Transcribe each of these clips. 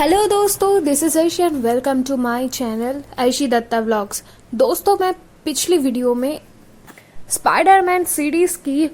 Hello दोस्तों, this is Aishi and welcome to my channel Aishi Datta vlogs. दोस्तों, मैं पिछली वीडियो में स्पाइडरमैन सीरीज की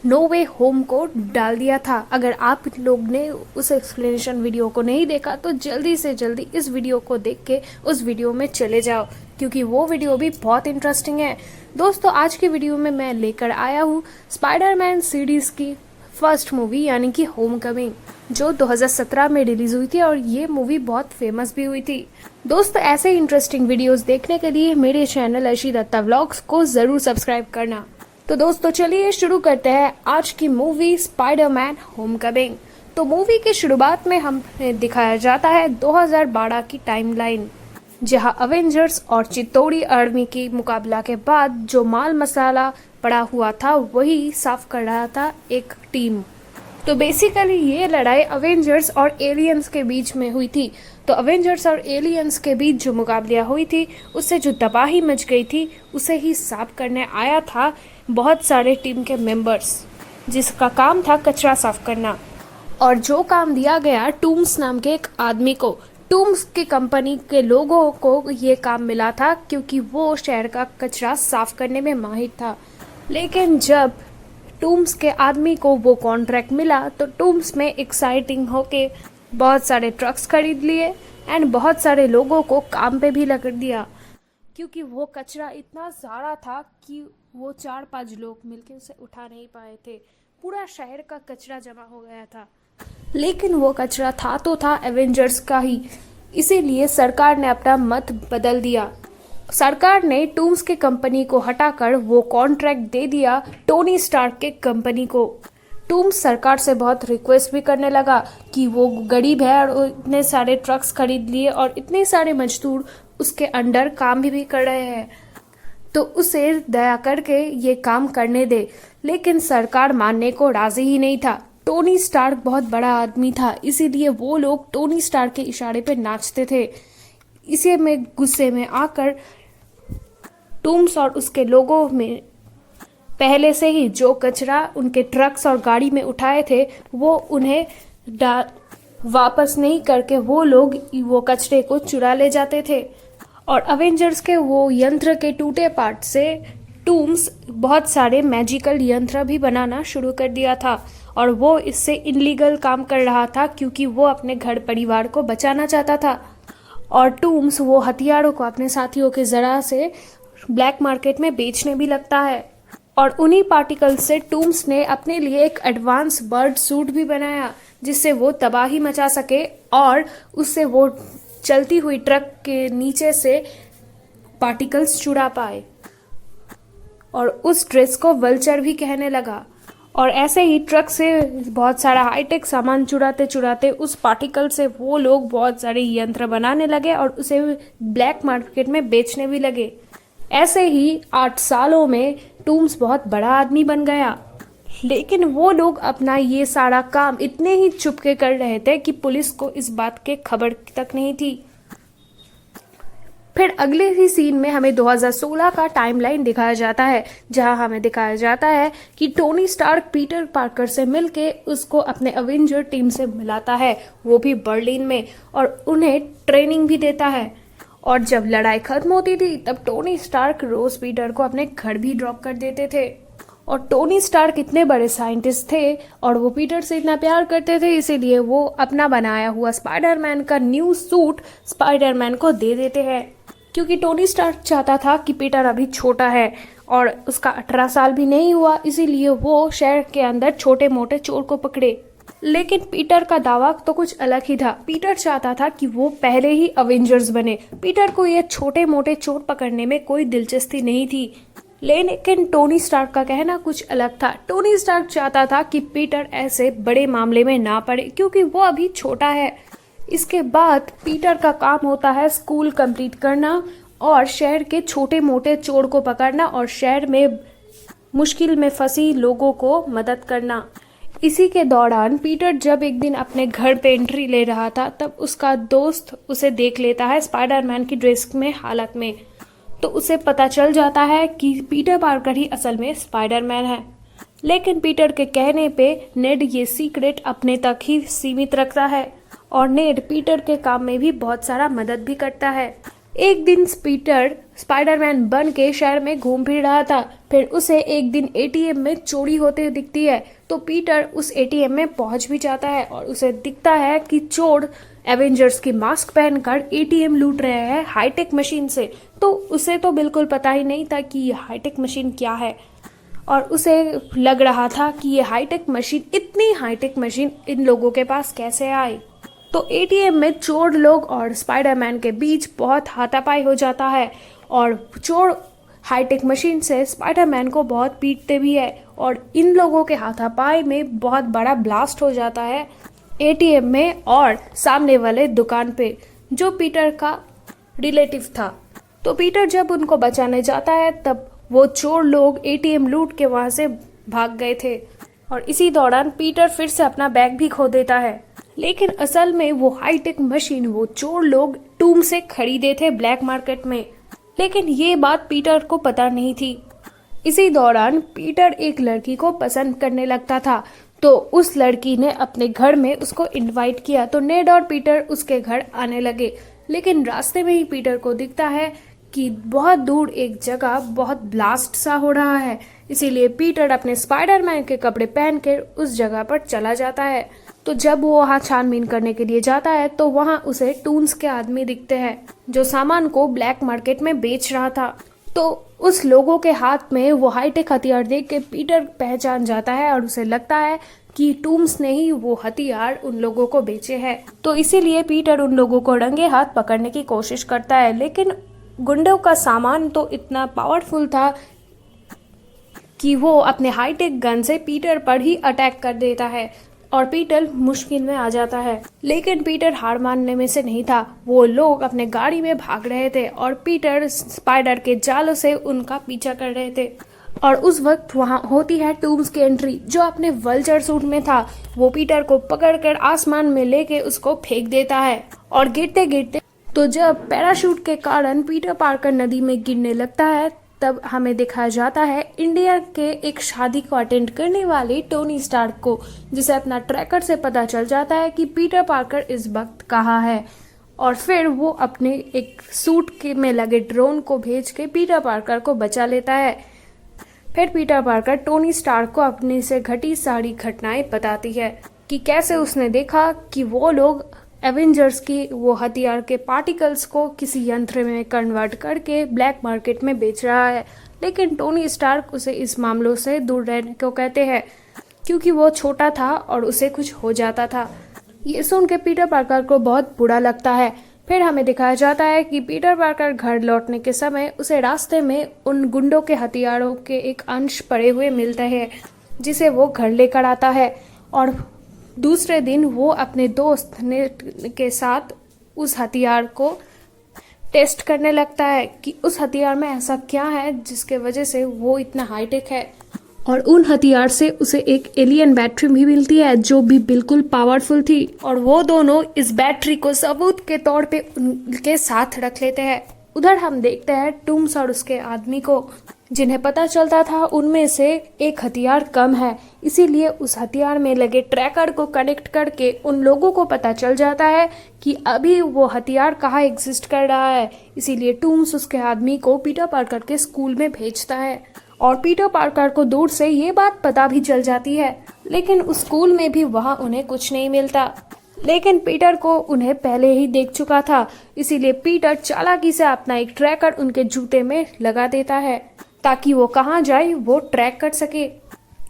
नो वे होम को डाल दिया था। अगर आप लोग ने उस एक्सप्लेनेशन वीडियो को नहीं देखा तो जल्दी से जल्दी इस वीडियो को देख के उस वीडियो में चले जाओ, क्योंकि वो वीडियो भी बहुत इंटरेस्टिंग है। दोस्तों, आज की वीडियो में मैं लेकर आया हूँ स्पाइडरमैन सीरीज की फर्स्ट मूवी यानी कि होम कमिंग, जो 2017 में रिलीज हुई थी और ये मूवी बहुत फेमस भी हुई थी। दोस्तों, ऐसे इंटरेस्टिंग वीडियोस देखने के लिए मेरे चैनल ऐशी दत्ता व्लॉग्स को जरूर सब्सक्राइब करना। तो दोस्तों, चलिए शुरू करते हैं आज की मूवी स्पाइडरमैन होम कमिंग। तो मूवी की शुरुआत में हमें दिखाया जाता है 2012 की टाइमलाइन, जहां अवेंजर्स और चित्तौड़ी आर्मी की मुकाबला के बाद जो माल मसाला पड़ा हुआ था वही साफ कर रहा था एक टीम। तो बेसिकली ये लड़ाई अवेंजर्स और एलियंस के बीच में हुई थी। तो अवेंजर्स और एलियंस के बीच जो मुकाबला हुई थी उससे जो तबाही मच गई थी उसे ही साफ करने आया था बहुत सारे टीम के मेंबर्स, जिसका काम था कचरा साफ करना। और जो काम दिया गया टूम्स नाम के एक आदमी को, टूम्स की कंपनी के लोगों को ये काम मिला था क्योंकि वो शहर का कचरा साफ करने में माहिर था। लेकिन जब टूम्स के आदमी को वो कॉन्ट्रैक्ट मिला तो टूम्स में एक्साइटिंग होके बहुत सारे ट्रक्स खरीद लिए एंड बहुत सारे लोगों को काम पे भी लगा दिया, क्योंकि वो कचरा इतना सारा था कि वो 4-5 लोग मिलके उसे उठा नहीं पाए थे। पूरा शहर का कचरा जमा हो गया था। लेकिन वो कचरा था तो था एवेंजर्स का ही, इसीलिए सरकार ने अपना मत बदल दिया। सरकार ने टूम्स के कंपनी को हटाकर वो कॉन्ट्रैक्ट दे दिया टोनी स्टार्क के कंपनी को। टूम्स सरकार से बहुत रिक्वेस्ट भी करने लगा कि वो गरीब है और इतने सारे ट्रक्स खरीद लिए और इतने सारे मजदूर उसके अंडर काम भी कर रहे हैं, तो उसे दया करके ये काम करने दे। लेकिन सरकार मानने को राजी ही नहीं था। टोनी स्टार्क बहुत बड़ा आदमी था, इसीलिए वो लोग टोनी स्टार्क के इशारे पे नाचते थे। इसी में गुस्से में आकर टूम्स और उसके लोगों में पहले से ही जो कचरा उनके ट्रक्स और गाड़ी में उठाए थे वो उन्हें वापस नहीं करके वो लोग वो कचरे को चुरा ले जाते थे। और अवेंजर्स के वो यंत्र के टूटे पार्ट से टूम्स बहुत सारे मैजिकल यंत्र भी बनाना शुरू कर दिया था और वो इससे इलीगल काम कर रहा था क्योंकि वो अपने घर परिवार को बचाना चाहता था। और टूम्स वो हथियारों को अपने साथियों के जरा से ब्लैक मार्केट में बेचने भी लगता है। और उन्हीं पार्टिकल से टूम्स ने अपने लिए एक एडवांस बर्ड सूट भी बनाया जिससे वो तबाही मचा सके और उससे वो चलती हुई ट्रक के नीचे से पार्टिकल्स चुरा पाए। और उस ड्रेस को वल्चर भी कहने लगा। और ऐसे ही ट्रक से बहुत सारा हाईटेक सामान चुराते चुराते उस पार्टिकल से वो लोग बहुत सारे यंत्र बनाने लगे और उसे ब्लैक मार्केट में बेचने भी लगे। ऐसे ही 8 सालों में टूम्स बहुत बड़ा आदमी बन गया। लेकिन वो लोग अपना ये सारा काम इतने ही चुपके कर रहे थे कि पुलिस को इस बात के खबर तक नहीं थी। फिर अगले ही सीन में हमें 2016 का टाइमलाइन दिखाया जाता है, जहां हमें दिखाया जाता है कि टोनी स्टार्क पीटर पार्कर से मिलके उसको अपने अवेंजर टीम से मिलाता है, वो भी बर्लिन में, और उन्हें ट्रेनिंग भी देता है। और जब लड़ाई खत्म होती थी तब टोनी स्टार्क रोज पीटर को अपने घर भी ड्रॉप कर देते थे। और टोनी स्टार्क इतने बड़े साइंटिस्ट थे और वो पीटर से इतना प्यार करते थे, इसीलिए वो अपना बनाया हुआ स्पाइडरमैन का न्यू सूट स्पाइडरमैन को दे देते हैं, क्योंकि टोनी स्टार्क चाहता था कि पीटर अभी छोटा है और उसका 18 साल भी नहीं हुआ, इसीलिए वो शहर के अंदर छोटे मोटे चोर को पकड़े। लेकिन पीटर का दावा तो कुछ अलग ही था। पीटर चाहता था कि वो पहले ही अवेंजर्स बने। पीटर को ये छोटे मोटे चोर पकड़ने में कोई दिलचस्पी नहीं थी। लेकिन टोनी स्टार्क का कहना कुछ अलग था। टोनी स्टार्क चाहता था कि पीटर ऐसे बड़े मामले में ना पड़े क्योंकि वो अभी छोटा है। इसके बाद पीटर का काम होता है स्कूल कंप्लीट करना और शहर के छोटे मोटे चोर को पकड़ना और शहर में मुश्किल में फंसी लोगों को मदद करना। इसी के दौरान पीटर जब एक दिन अपने घर पे एंट्री ले रहा था तब उसका दोस्त उसे देख लेता है स्पाइडरमैन की ड्रेस में हालत में। तो उसे पता चल जाता है कि पीटर पार्कर ही असल में स्पाइडरमैन है। लेकिन पीटर के कहने पे नेड ये सीक्रेट अपने तक ही सीमित रखता है और नेड पीटर के काम में भी बहुत सारा मदद भी करता है। एक दिन पीटर स्पाइडरमैन बन के शहर में घूम फिर रहा था। फिर उसे एक दिन एटीएम में चोरी होते हुए दिखती है, तो पीटर उस एटीएम में पहुंच भी जाता है और उसे दिखता है कि चोर एवेंजर्स की मास्क पहनकर एटीएम लूट रहे हैं हाईटेक मशीन से। तो उसे तो बिल्कुल पता ही नहीं था कि ये हाईटेक मशीन क्या है, और उसे लग रहा था कि ये हाईटेक मशीन, इतनी हाईटेक मशीन इन लोगों के पास कैसे आई। तो एटीएम में चोर लोग और स्पाइडरमैन के बीच बहुत हाथापाई हो जाता है, और चोर हाईटेक मशीन से स्पाइडरमैन को बहुत पीटते भी है, और इन लोगों के हाथापाई में बहुत बड़ा ब्लास्ट हो जाता है एटीएम में और सामने वाले दुकान पे, जो पीटर का रिलेटिव था। तो पीटर जब उनको बचाने जाता है तब वो चोर लोग एटीएम लूट के वहां से भाग गए थे, और इसी दौरान पीटर फिर से अपना बैग भी खो देता है। लेकिन असल में वो हाईटेक मशीन वो चोर लोग टूम से खरीदे थे ब्लैक मार्केट में, लेकिन ये बात पीटर को पता नहीं थी। इसी दौरान पीटर एक लड़की को पसंद करने लगता था, तो उस लड़की ने अपने घर में उसको इनवाइट किया। तो नेड और पीटर उसके घर आने लगे, लेकिन रास्ते में ही पीटर को दिखता है कि बहुत दूर एक जगह बहुत ब्लास्ट सा हो रहा है। इसीलिए पीटर अपने स्पाइडरमैन के कपड़े पहन कर उस जगह पर चला जाता है। तो जब वो वहाँ छानबीन करने के लिए जाता है तो वहाँ उसे टून्स के आदमी दिखते हैं, जो सामान को ब्लैक मार्केट में बेच रहा था। तो उस लोगों के हाथ में वो हाईटेक हथियार देख के पीटर पहचान जाता है, और उसे लगता है कि टूम्स ने ही वो हथियार उन लोगों को बेचे हैं। तो इसीलिए पीटर उन लोगों को रंगे हाथ पकड़ने की कोशिश करता है, लेकिन गुंडों का सामान तो इतना पावरफुल था कि वो अपने हाईटेक गन से पीटर पर ही अटैक कर देता है, और पीटर मुश्किल में आ जाता है। लेकिन पीटर हार मानने में से नहीं था। वो लोग अपने गाड़ी में भाग रहे थे और पीटर स्पाइडर के जालों से उनका पीछा कर रहे थे। और उस वक्त वहाँ होती है टूम्स की एंट्री, जो अपने वल्चर सूट में था। वो पीटर को पकड़कर आसमान में लेके उसको फेंक देता है, और गिरते गिरते तो जब पैराशूट के कारण पीटर पार्कर नदी में गिरने लगता है, तब हमें दिखाया जाता है इंडिया के एक शादी को अटेंड करने वाले टोनी स्टार्क को, जिसे अपना ट्रैकर से पता चल जाता है कि पीटर पार्कर इस वक्त कहाँ है। और फिर वो अपने एक सूट के में लगे ड्रोन को भेज के पीटर पार्कर को बचा लेता है। फिर पीटर पार्कर टोनी स्टार्क को अपने से घटी सारी घटनाएं बताती है कि कैसे उसने देखा कि वो लोग एवेंजर्स की वो हथियार के पार्टिकल्स को किसी यंत्र में कन्वर्ट करके ब्लैक मार्केट में बेच रहा है। लेकिन टोनी स्टार्क उसे इस मामलों से दूर रहने को कहते हैं, क्योंकि वो छोटा था और उसे कुछ हो जाता था। ये सुन के पीटर पार्कर को बहुत बुरा लगता है। फिर हमें दिखाया जाता है कि पीटर पार्कर घर लौटने के समय उसे रास्ते में उन गुंडों के हथियारों के एक अंश पड़े हुए मिलते हैं, जिसे वो घर लेकर आता है। और दूसरे दिन वो अपने दोस्त के साथ उस हथियार को टेस्ट करने लगता है कि उस हथियार में ऐसा क्या है जिसके वजह से वो इतना हाईटेक है। और उन हथियार से उसे एक एलियन बैटरी भी मिलती है, जो भी बिल्कुल पावरफुल थी। और वो दोनों इस बैटरी को सबूत के तौर पे उनके साथ रख लेते हैं। उधर हम देखते हैं टूम्स और उसके आदमी को, जिन्हें पता चलता था उनमें से एक हथियार कम है। इसीलिए उस हथियार में लगे ट्रैकर को कनेक्ट करके उन लोगों को पता चल जाता है कि अभी वो हथियार कहाँ एग्जिस्ट कर रहा है। इसीलिए टूम्स उसके आदमी को पीटर पार्कर के स्कूल में भेजता है, और पीटर पार्कर को दूर से ये बात पता भी चल जाती है। लेकिन उस स्कूल में भी वहाँ उन्हें कुछ नहीं मिलता। लेकिन पीटर को उन्हें पहले ही देख चुका था, इसीलिए पीटर चालाकी से अपना एक ट्रैकर उनके जूते में लगा देता है, ताकि वो कहाँ जाए वो ट्रैक कर सके।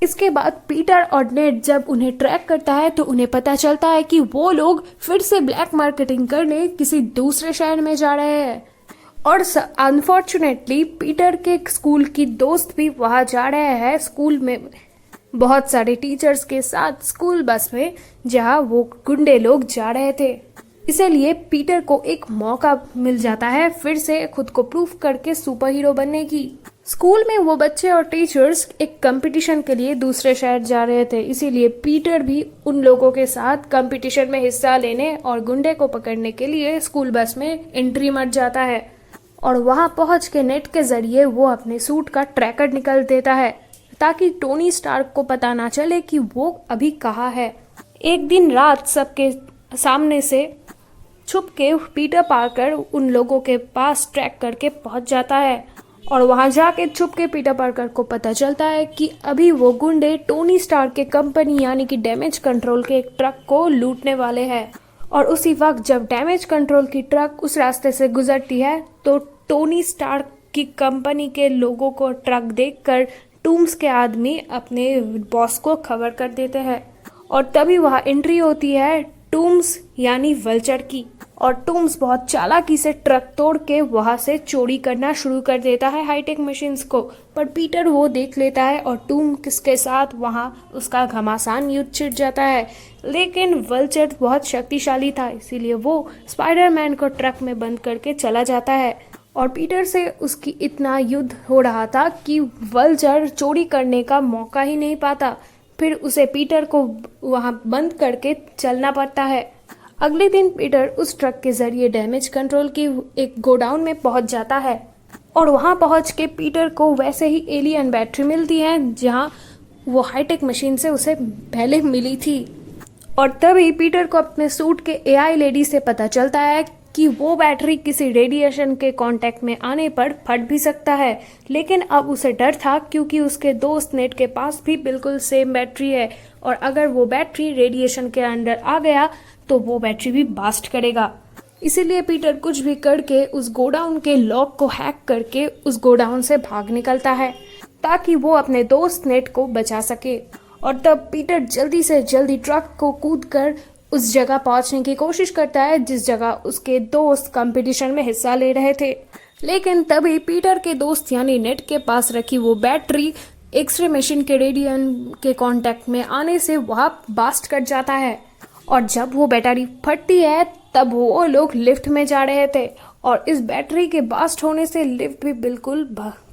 इसके बाद पीटर और नेड जब उन्हें ट्रैक करता है तो उन्हें पता चलता है कि वो लोग फिर से ब्लैक मार्केटिंग करने किसी दूसरे शहर में जा रहे हैं। और अनफॉर्चुनेटली पीटर के स्कूल की दोस्त भी वहाँ जा रहे हैं, स्कूल में बहुत सारे टीचर्स के साथ स्कूल बस में, जहाँ वो गुंडे लोग जा रहे थे। इसलिए पीटर को एक मौका मिल जाता है फिर से खुद को प्रूफ करके सुपर हीरो बनने की। स्कूल में वो बच्चे और टीचर्स एक कंपटीशन के लिए दूसरे शहर जा रहे थे, इसीलिए पीटर भी उन लोगों के साथ कंपटीशन में हिस्सा लेने और गुंडे को पकड़ने के लिए स्कूल बस में एंट्री मार जाता है। और वहां पहुंच के नेट के जरिए वो अपने सूट का ट्रैकर निकाल देता है, ताकि टोनी स्टार्क को पता ना चले कि वो अभी कहाँ है। एक दिन रात सबके सामने से छुप के पीटर पार्कर उन लोगों के पास ट्रैक करके पहुंच जाता है और वहां जाके छुप के पीटर पार्कर को पता चलता है कि अभी वो गुंडे टोनी स्टार्क के कंपनी यानी कि डैमेज कंट्रोल के एक ट्रक को लूटने वाले हैं। और उसी वक्त जब डैमेज कंट्रोल की ट्रक उस रास्ते से गुजरती है तो टोनी स्टार्क की कंपनी के लोगों को ट्रक देखकर टूम्स के आदमी अपने बॉस को खबर कर देते हैं और तभी वहां एंट्री होती है टूम्स यानी वल्चर की। और टूम्स बहुत चालाकी से ट्रक तोड़ के वहां से चोरी करना शुरू कर देता है हाईटेक मशीन्स को, पर पीटर वो देख लेता है और टूम किसके साथ वहां उसका घमासान युद्ध छिड़ जाता है। लेकिन वल्चर बहुत शक्तिशाली था, इसीलिए वो स्पाइडरमैन को ट्रक में बंद करके चला जाता है और पीटर से उसकी इतना युद्ध हो रहा था कि वल्चर चोरी करने का मौका ही नहीं पाता। फिर उसे पीटर को वहां बंद करके चलना पड़ता है। अगले दिन पीटर उस ट्रक के जरिए डैमेज कंट्रोल की एक गोडाउन में पहुंच जाता है और वहां पहुंच के पीटर को वैसे ही एलियन बैटरी मिलती है जहां वो हाईटेक मशीन से उसे पहले मिली थी। और तभी पीटर को अपने सूट के एआई लेडी से पता चलता है कि वो बैटरी किसी रेडिएशन के कांटेक्ट में आने पर फट भी सकता है। लेकिन अब उसे डर था क्योंकि उसके दोस्त नेट के पास भी बिल्कुल सेम बैटरी है और अगर वो बैटरी रेडिएशन के अंदर आ गया तो वो बैटरी भी बास्ट करेगा। इसीलिए पीटर कुछ भी करके उस गोडाउन के लॉक को हैक करके उस गोडाउन से भाग निकलता है ताकि वो अपने दोस्त नेट को बचा सके। और तब पीटर जल्दी से जल्दी ट्रक को कूदकर उस जगह पहुंचने की कोशिश करता है जिस जगह उसके दोस्त कंपटीशन में हिस्सा ले रहे थे। लेकिन तभी पीटर के दोस्त यानी नेट के पास रखी वो बैटरी एक्सरे मशीन के रेडियन के कांटेक्ट में आने से वहां बास्ट कर जाता है और जब वो बैटरी फटती है तब वो लोग लिफ्ट में जा रहे थे और इस बैटरी के बास्ट होने से लिफ्ट भी बिल्कुल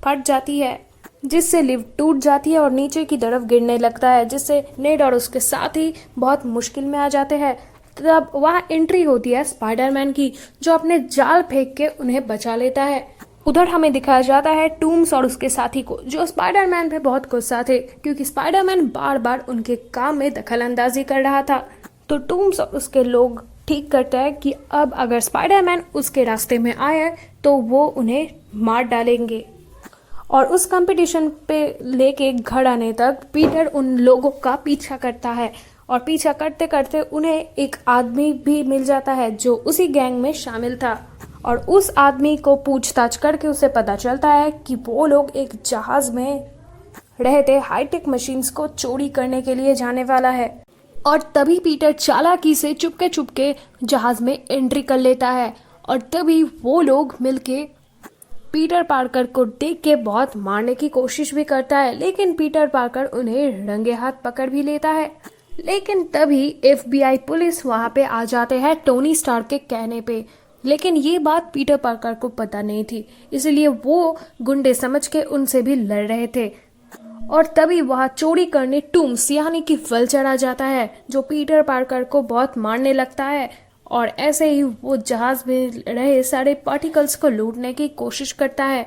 फट जाती है जिससे लिफ्ट टूट जाती है और नीचे की तरफ गिरने लगता है जिससे नेड और उसके साथी बहुत मुश्किल में आ जाते हैं। तब वहां एंट्री होती है स्पाइडरमैन की जो अपने जाल फेंक के उन्हें बचा लेता है। उधर हमें दिखाया जाता है टूम्स और उसके साथी को जो स्पाइडरमैन पे बहुत गुस्सा थे क्योंकि स्पाइडरमैन बार बार उनके काम में दखल अंदाजी कर रहा था। तो टूम्स और उसके लोग ठीक करते हैं कि अब अगर स्पाइडरमैन उसके रास्ते में आए तो वो उन्हें मार डालेंगे। और उस कंपटीशन पे लेके घर आने तक पीटर उन लोगों का पीछा करता है और पीछा करते करते उन्हें एक आदमी भी मिल जाता है जो उसी गैंग में शामिल था और उस आदमी को पूछताछ करके उसे पता चलता है कि वो लोग एक जहाज में रहते हाईटेक मशीन्स को चोरी करने के लिए जाने वाला है। और तभी पीटर चालाकी से चुपके जहाज में एंट्री कर लेता है और तभी वो लोग मिलके पीटर पार्कर को देख के बहुत मारने की कोशिश भी करता है लेकिन पीटर पार्कर उन्हें रंगे हाथ पकड़ भी लेता है। लेकिन तभी FBI पुलिस वहां पे आ जाते हैं टोनी स्टार्क के कहने पे, लेकिन ये बात पीटर पार्कर को पता नहीं थी इसलिए वो गुंडे समझ के उनसे भी लड़ रहे थे। और तभी वहां चोरी करने टूम्स यानी कि वल्चर आ जाता है जो पीटर पार्कर को बहुत मारने लगता है और ऐसे ही वो जहाज में रहे सारे पार्टिकल्स को लूटने की कोशिश करता है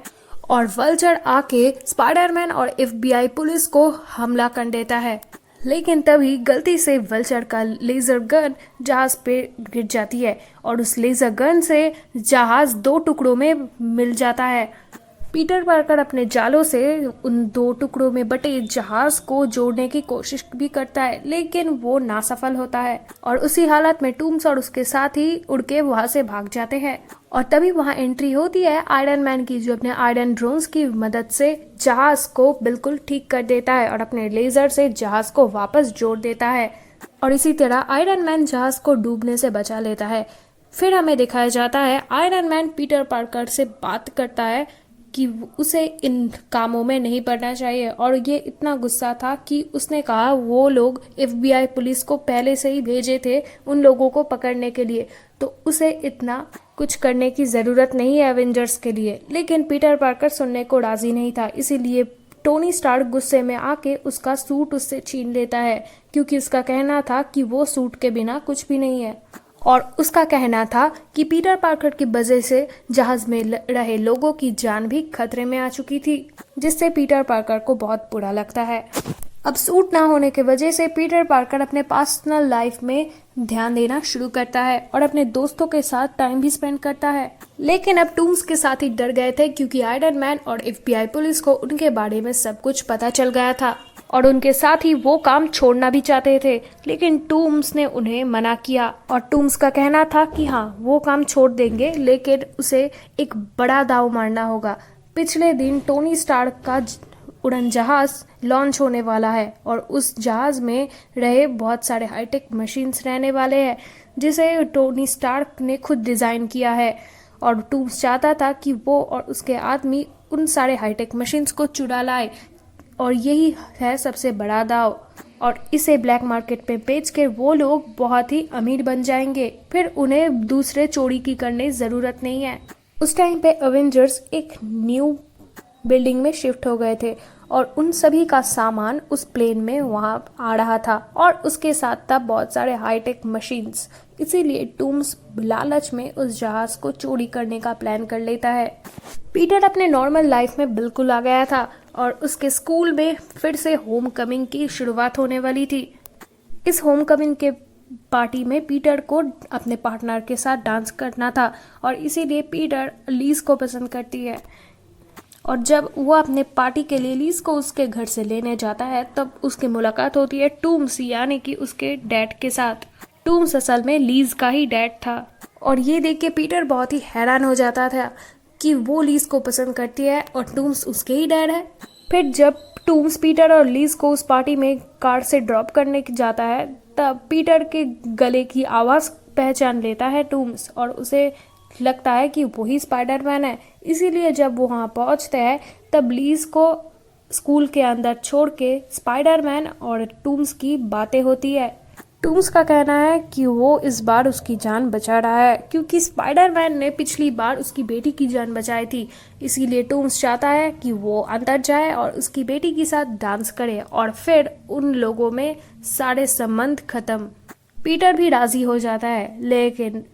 और वल्चर आके स्पाइडरमैन और FBI पुलिस को हमला कर देता है। लेकिन तभी गलती से वल्चर का लेजर गन जहाज पे गिर जाती है और उस लेजर गन से जहाज 2 टुकड़ों में मिल जाता है। पीटर पार्कर अपने जालों से उन 2 टुकड़ों में बटे जहाज को जोड़ने की कोशिश भी करता है लेकिन वो नासफल होता है और उसी हालत में टूम्स और उसके साथ ही उड़ के वहां से भाग जाते हैं। और तभी वहां एंट्री होती है आयरन मैन की जो अपने आयरन ड्रोन्स की मदद से जहाज को बिल्कुल ठीक कर देता है और अपने लेजर से जहाज को वापस जोड़ देता है और इसी तरह आयरन मैन जहाज को डूबने से बचा लेता है। फिर हमें दिखाया जाता है आयरन मैन पीटर पार्कर से बात करता है कि उसे इन कामों में नहीं पड़ना चाहिए और ये इतना गुस्सा था कि उसने कहा वो लोग FBI पुलिस को पहले से ही भेजे थे उन लोगों को पकड़ने के लिए, तो उसे इतना कुछ करने की ज़रूरत नहीं है एवेंजर्स के लिए। लेकिन पीटर पार्कर सुनने को राजी नहीं था, इसीलिए टोनी स्टार्क गुस्से में आके उसका सूट उससे छीन लेता है क्योंकि उसका कहना था कि वो सूट के बिना कुछ भी नहीं है और उसका कहना था कि पीटर पार्कर की वजह से जहाज में रहे लोगों की जान भी खतरे में आ चुकी थी, जिससे पीटर पार्कर को बहुत बुरा लगता है। अब सूट ना होने की वजह से पीटर पार्कर अपने पर्सनल लाइफ में ध्यान देना शुरू करता है और अपने दोस्तों के साथ टाइम भी स्पेंड करता है। लेकिन अब टूम्स के साथ ही डर गए थे क्योंकि आयरन मैन और FBI पुलिस को उनके बारे में सब कुछ पता चल गया था और उनके साथ ही वो काम छोड़ना भी चाहते थे। लेकिन टूम्स ने उन्हें मना किया और टूम्स का कहना था कि हाँ, वो काम छोड़ देंगे लेकिन उसे एक बड़ा दांव मारना होगा। पिछले दिन टोनी स्टार्क का उड़न जहाज लॉन्च होने वाला है और उस जहाज में रहे बहुत सारे हाईटेक मशीन्स रहने वाले हैं जिसे टोनी स्टार्क ने खुद डिज़ाइन किया है और टूम्स चाहता था कि वो और उसके आदमी उन सारे हाईटेक मशीन्स को चुरा लाए और यही है सबसे बड़ा दाव और इसे ब्लैक मार्केट पे बेच के वो लोग बहुत ही अमीर बन जाएंगे, फिर उन्हें दूसरे चोरी की करने ज़रूरत नहीं है। उस टाइम पे अवेंजर्स एक न्यू बिल्डिंग में शिफ्ट हो गए थे और उन सभी का सामान उस प्लेन में वहां आ रहा था और उसके साथ था बहुत सारे हाईटेक मशीन्स। इसीलिए टूम्स लालच में उस जहाज को चोरी करने का प्लान कर लेता है। पीटर अपने नॉर्मल लाइफ में बिल्कुल आ गया था और उसके स्कूल में फिर से होम कमिंग की शुरुआत होने वाली थी। इस होम कमिंग के पार्टी में पीटर को अपने पार्टनर के साथ डांस करना था और इसीलिए पीटर लीज को पसंद करती है और जब वो अपने पार्टी के लिए लीज को उसके घर से लेने जाता है तब उसकी मुलाकात होती है टूम्स यानी कि उसके डैड के साथ। टूम्स असल में लीज का ही डैड था और ये देख के पीटर बहुत ही हैरान हो जाता था कि वो लीज को पसंद करती है और टूम्स उसके ही डैड है। फिर जब टूम्स पीटर और लीज को उस पार्टी में कार से ड्रॉप करने जाता है तब पीटर के गले की आवाज़ पहचान लेता है टूम्स और उसे लगता है कि वही स्पाइडरमैन है। इसीलिए जब वो वहाँ पहुँचते हैं तब लीज को स्कूल के अंदर छोड़ के स्पाइडरमैन और टूम्स की बातें होती है। टूम्स का कहना है कि वो इस बार उसकी जान बचा रहा है क्योंकि स्पाइडरमैन ने पिछली बार उसकी बेटी की जान बचाई थी। इसीलिए टूम्स चाहता है कि वो अंदर जाए और उसकी बेटी के साथ डांस करे और फिर उन लोगों में सारे संबंध खत्म। पीटर भी राजी हो जाता है लेकिन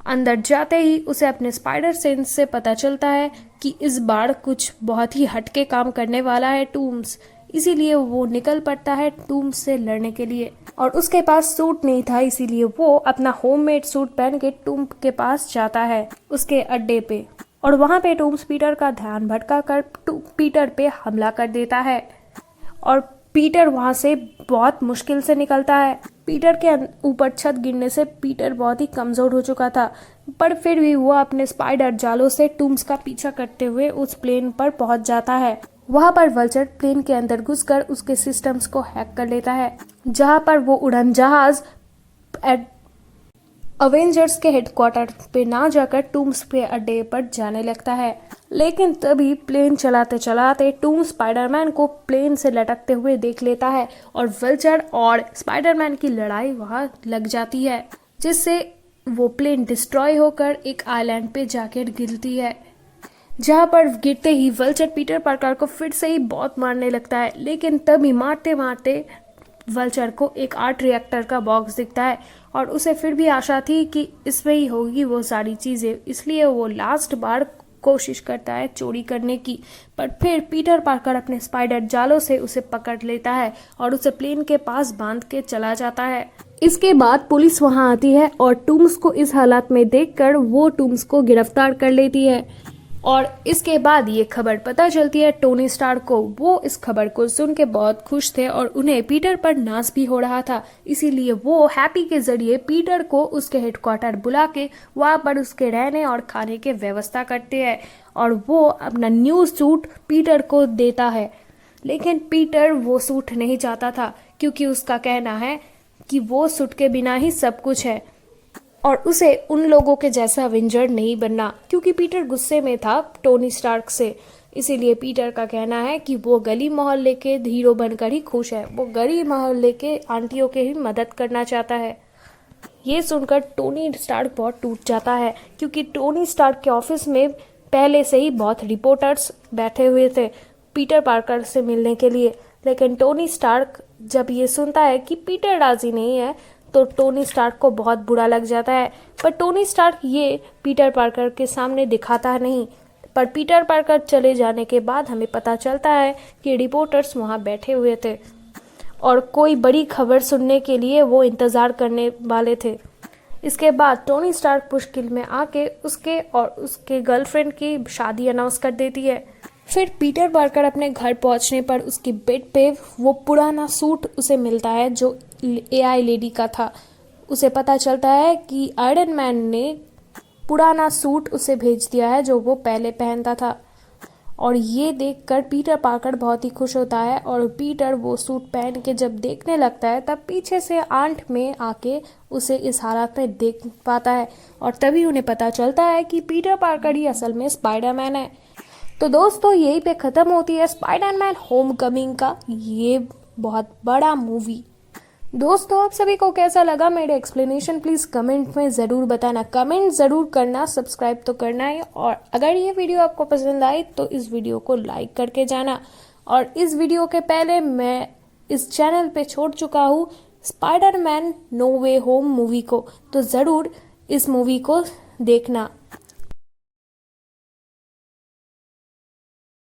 अंदर जाते ही उसे अपने स्पाइडर सेंस से पता चलता है कि इस बार कुछ बहुत ही हटके काम करने वाला है टूम्स। इसीलिए वो निकल पड़ता है टूम्स से लड़ने के लिए और उसके पास सूट नहीं था, इसीलिए वो अपना होममेड सूट पहन के टूम्स के पास जाता है उसके अड्डे पे और वहाँ पे टूम्स पीटर का ध्यान भटका कर पीटर पे हमला कर देता है और पीटर वहाँ से बहुत मुश्किल से निकलता है। पीटर के ऊपर छत गिरने से पीटर बहुत ही कमज़ोर हो चुका था पर फिर भी वो अपने स्पाइडर जालों से टूम्स का पीछा करते हुए उस प्लेन पर पहुंच जाता है। वहाँ पर वल्चर प्लेन के अंदर घुसकर उसके सिस्टम्स को हैक कर लेता है जहाँ पर वो उड़न जहाज अवेंजर्स के हेडक्वार्टर पे ना जाकर टूम्स के अड्डे पर जाने लगता है। लेकिन तभी प्लेन चलाते चलाते टूम्स स्पाइडरमैन को प्लेन से लटकते हुए देख लेता है और वल्चर और स्पाइडरमैन की लड़ाई वहां लग जाती है जिससे वो प्लेन डिस्ट्रॉय होकर एक आइलैंड पे जाकर गिरती है जहां पर गिरते ही वल्चर पीटर पार्कर को फिर से ही बहुत मारने लगता है। लेकिन तभी मारते मारते वल्चर को एक आर्ट रिएक्टर का बॉक्स दिखता है और उसे फिर भी आशा थी कि इसमें ही होगी वो सारी चीज़ें, इसलिए वो लास्ट बार कोशिश करता है चोरी करने की। पर फिर पीटर पार्कर अपने स्पाइडर जालों से उसे पकड़ लेता है और उसे प्लेन के पास बांध के चला जाता है। इसके बाद पुलिस वहां आती है और टूम्स को इस हालात में देखकर वो टूम्स को गिरफ्तार कर लेती है और इसके बाद ये खबर पता चलती है टोनी स्टार्क को। वो इस खबर को सुन के बहुत खुश थे और उन्हें पीटर पर नाज भी हो रहा था, इसीलिए वो हैप्पी के जरिए पीटर को उसके हेडक्वार्टर बुला के वहाँ पर उसके रहने और खाने के व्यवस्था करते हैं और वो अपना न्यू सूट पीटर को देता है। लेकिन पीटर वो सूट नहीं चाहता था क्योंकि उसका कहना है कि वो सूट के बिना ही सब कुछ है और उसे उन लोगों के जैसा अवेंजर नहीं बनना क्योंकि पीटर गुस्से में था टोनी स्टार्क से। इसीलिए पीटर का कहना है कि वो गली मोहल्ले के हीरो बनकर ही खुश है, वो गली मोहल्ले के आंटियों के ही मदद करना चाहता है। ये सुनकर टोनी स्टार्क बहुत टूट जाता है क्योंकि टोनी स्टार्क के ऑफिस में पहले से ही बहुत रिपोर्टर्स बैठे हुए थे पीटर पार्कर से मिलने के लिए। लेकिन टोनी स्टार्क जब ये सुनता है कि पीटर राजी नहीं है तो टोनी स्टार्क को बहुत बुरा लग जाता है। पर टोनी स्टार्क ये पीटर पार्कर के सामने दिखाता नहीं। पर पीटर पार्कर चले जाने के बाद हमें पता चलता है कि रिपोर्टर्स वहाँ बैठे हुए थे और कोई बड़ी खबर सुनने के लिए वो इंतज़ार करने वाले थे। इसके बाद टोनी स्टार्क मुश्किल में आके उसके और उसके गर्लफ्रेंड की शादी अनाउंस कर देती है। फिर पीटर पार्कर अपने घर पहुंचने पर उसकी बेड पे वो पुराना सूट उसे मिलता है जो एआई लेडी का था। उसे पता चलता है कि आयरन मैन ने पुराना सूट उसे भेज दिया है जो वो पहले पहनता था, और ये देखकर पीटर पार्कर बहुत ही खुश होता है। और पीटर वो सूट पहन के जब देखने लगता है तब पीछे से आंट में आके उसे इस हालत में देख पाता है, और तभी उन्हें पता चलता है कि पीटर पार्कर ही असल में स्पाइडरमैन है। तो दोस्तों यहीं पे ख़त्म होती है स्पाइडरमैन होमकमिंग का ये बहुत बड़ा मूवी। दोस्तों आप सभी को कैसा लगा मेरे एक्सप्लेनेशन, प्लीज़ कमेंट में ज़रूर बताना। कमेंट ज़रूर करना, सब्सक्राइब तो करना है, और अगर ये वीडियो आपको पसंद आई तो इस वीडियो को लाइक करके जाना। और इस वीडियो के पहले मैं इस चैनल पे छोड़ चुका हूँ Spiderman no way home movie को, तो ज़रूर इस मूवी को देखना।